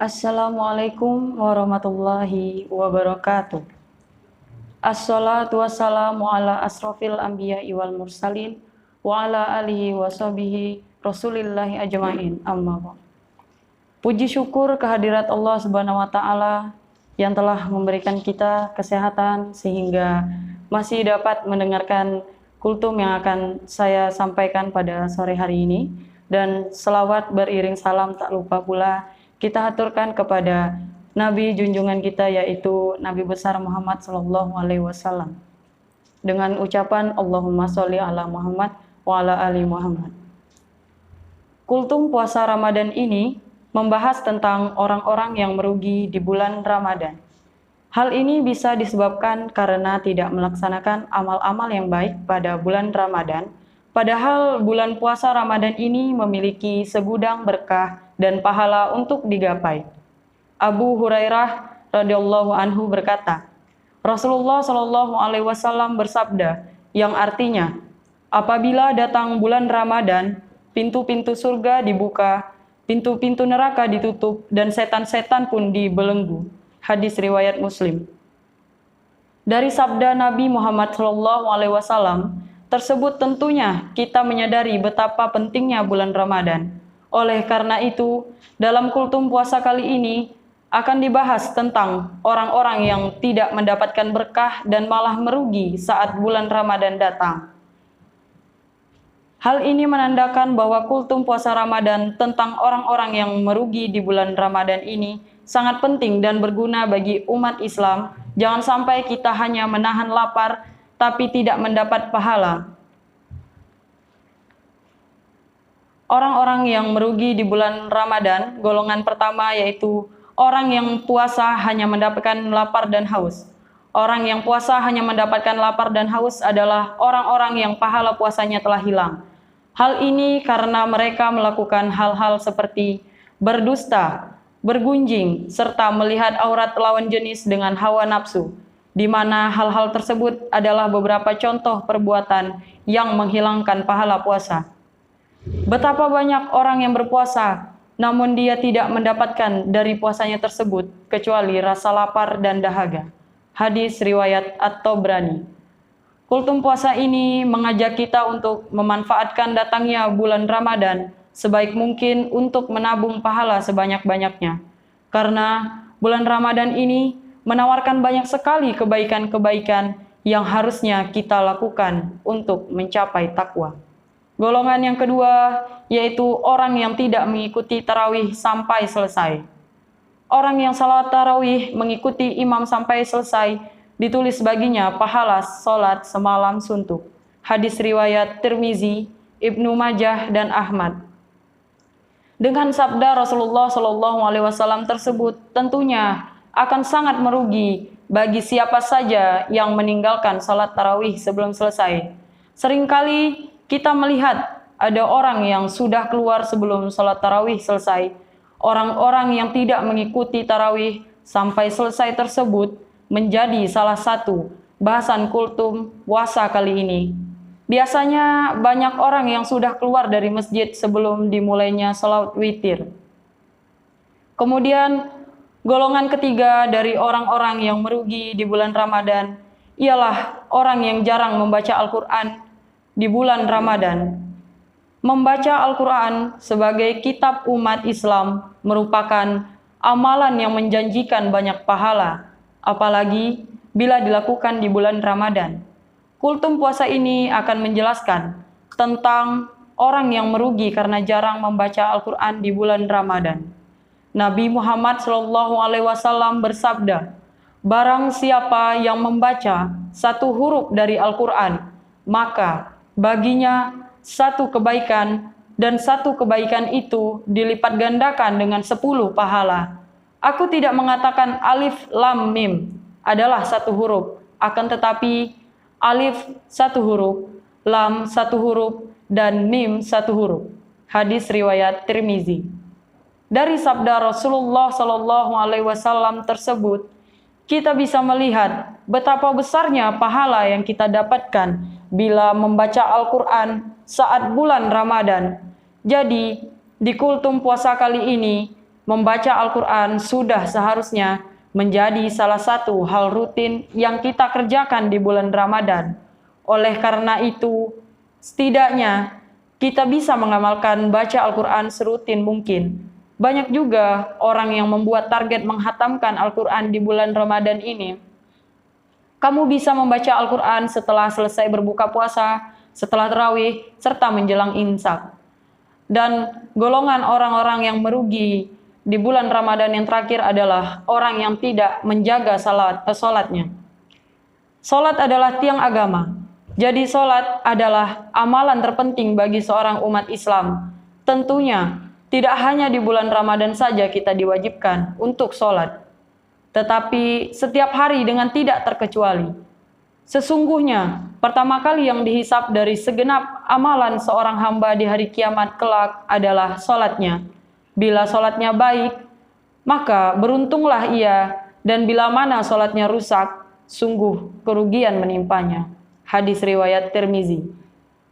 Assalamualaikum warahmatullahi wabarakatuh. Assalatu wassalamu ala asrofil anbiya'i wal mursalin wa ala alihi wa sahbihi rasulillahi ajma'in, amma ba'd. Puji syukur kehadirat Allah Subhanahu wa taala yang telah memberikan kita kesehatan sehingga masih dapat mendengarkan kultum yang akan saya sampaikan pada sore hari ini, dan selawat beriring salam tak lupa pula kita haturkan kepada Nabi junjungan kita, yaitu Nabi besar Muhammad sallallahu alaihi wasallam, dengan ucapan Allahumma sholli ala Muhammad wa ala ali Muhammad. Kultum puasa Ramadan ini membahas tentang orang-orang yang merugi di bulan Ramadan. Hal ini bisa disebabkan karena tidak melaksanakan amal-amal yang baik pada bulan Ramadan, padahal bulan puasa Ramadan ini memiliki segudang berkah dan pahala untuk digapai. Abu Hurairah radhiyallahu anhu berkata, Rasulullah shallallahu alaihi wasallam bersabda, yang artinya, apabila datang bulan Ramadan, pintu-pintu surga dibuka, pintu-pintu neraka ditutup, dan setan-setan pun dibelenggu. Hadis riwayat Muslim. Dari sabda Nabi Muhammad SAW tersebut, tentunya kita menyadari betapa pentingnya bulan Ramadan. Oleh karena itu, dalam kultum puasa kali ini akan dibahas tentang orang-orang yang tidak mendapatkan berkah dan malah merugi saat bulan Ramadan datang. Hal ini menandakan bahwa kultum puasa Ramadan tentang orang-orang yang merugi di bulan Ramadan ini sangat penting dan berguna bagi umat Islam. Jangan sampai kita hanya menahan lapar tapi tidak mendapat pahala. Orang-orang yang merugi di bulan Ramadan, golongan pertama yaitu orang yang puasa hanya mendapatkan lapar dan haus. Orang yang puasa hanya mendapatkan lapar dan haus adalah orang-orang yang pahala puasanya telah hilang. Hal ini karena mereka melakukan hal-hal seperti berdusta, bergunjing, serta melihat aurat lawan jenis dengan hawa nafsu, di mana hal-hal tersebut adalah beberapa contoh perbuatan yang menghilangkan pahala puasa. Betapa banyak orang yang berpuasa, namun dia tidak mendapatkan dari puasanya tersebut kecuali rasa lapar dan dahaga. Hadis riwayat At-Tabrani. Kultum puasa ini mengajak kita untuk memanfaatkan datangnya bulan Ramadan sebaik mungkin untuk menabung pahala sebanyak-banyaknya. Karena bulan Ramadan ini menawarkan banyak sekali kebaikan-kebaikan yang harusnya kita lakukan untuk mencapai takwa. Golongan yang kedua yaitu orang yang tidak mengikuti tarawih sampai selesai. Orang yang salat tarawih mengikuti imam sampai selesai, ditulis baginya pahala salat semalam suntuk. Hadis riwayat Tirmizi, Ibnu Majah, dan Ahmad. Dengan sabda Rasulullah SAW tersebut, tentunya akan sangat merugi bagi siapa saja yang meninggalkan salat tarawih sebelum selesai. Seringkali kita melihat ada orang yang sudah keluar sebelum salat tarawih selesai. Orang-orang yang tidak mengikuti tarawih sampai selesai tersebut menjadi salah satu bahasan kultum puasa kali ini. Biasanya banyak orang yang sudah keluar dari masjid sebelum dimulainya salat witir. Kemudian golongan ketiga dari orang-orang yang merugi di bulan Ramadan ialah orang yang jarang membaca Al-Quran di bulan Ramadan. Membaca Al-Quran sebagai kitab umat Islam merupakan amalan yang menjanjikan banyak pahala, apalagi bila dilakukan di bulan Ramadan. Kultum puasa ini akan menjelaskan tentang orang yang merugi karena jarang membaca Al-Quran di bulan Ramadan. Nabi Muhammad SAW bersabda, barang siapa yang membaca satu huruf dari Al-Quran, maka baginya satu kebaikan, dan satu kebaikan itu dilipat gandakan dengan 10 pahala. Aku tidak mengatakan alif lam mim adalah satu huruf, akan tetapi alif satu huruf, lam satu huruf, dan mim satu huruf. Hadis riwayat Tirmizi. Dari sabda Rasulullah SAW tersebut, kita bisa melihat betapa besarnya pahala yang kita dapatkan bila membaca Al-Quran saat bulan Ramadan. Jadi, di kultum puasa kali ini, membaca Al-Quran sudah seharusnya menjadi salah satu hal rutin yang kita kerjakan di bulan Ramadan. Oleh karena itu, setidaknya kita bisa mengamalkan baca Al-Quran serutin mungkin. Banyak juga orang yang membuat target menghatamkan Al-Quran di bulan Ramadan ini. Kamu bisa membaca Al-Quran setelah selesai berbuka puasa, setelah tarawih, serta menjelang imsak. Dan golongan orang-orang yang merugi di bulan Ramadan yang terakhir adalah orang yang tidak menjaga salatnya. Salat adalah tiang agama. Jadi salat adalah amalan terpenting bagi seorang umat Islam. Tentunya tidak hanya di bulan Ramadan saja kita diwajibkan untuk salat, tetapi setiap hari dengan tidak terkecuali. Sesungguhnya pertama kali yang dihisap dari segenap amalan seorang hamba di hari kiamat kelak adalah salatnya. Bila salatnya baik, maka beruntunglah ia, dan bila mana salatnya rusak, sungguh kerugian menimpanya. Hadis riwayat Tirmizi.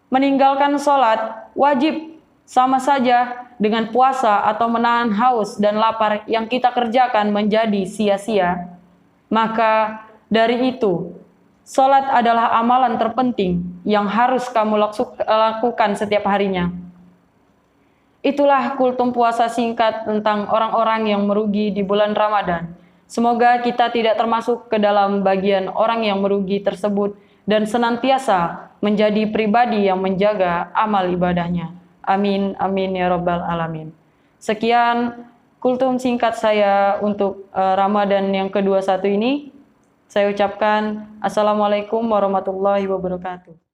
Meninggalkan salat wajib sama saja dengan puasa atau menahan haus dan lapar yang kita kerjakan menjadi sia-sia. Maka dari itu, salat adalah amalan terpenting yang harus kamu lakukan setiap harinya. Itulah kultum puasa singkat tentang orang-orang yang merugi di bulan Ramadan. Semoga kita tidak termasuk ke dalam bagian orang yang merugi tersebut dan senantiasa menjadi pribadi yang menjaga amal ibadahnya. Amin, amin ya rabbal alamin. Sekian kultum singkat saya untuk Ramadan yang ke-21 ini. Saya ucapkan Assalamualaikum warahmatullahi wabarakatuh.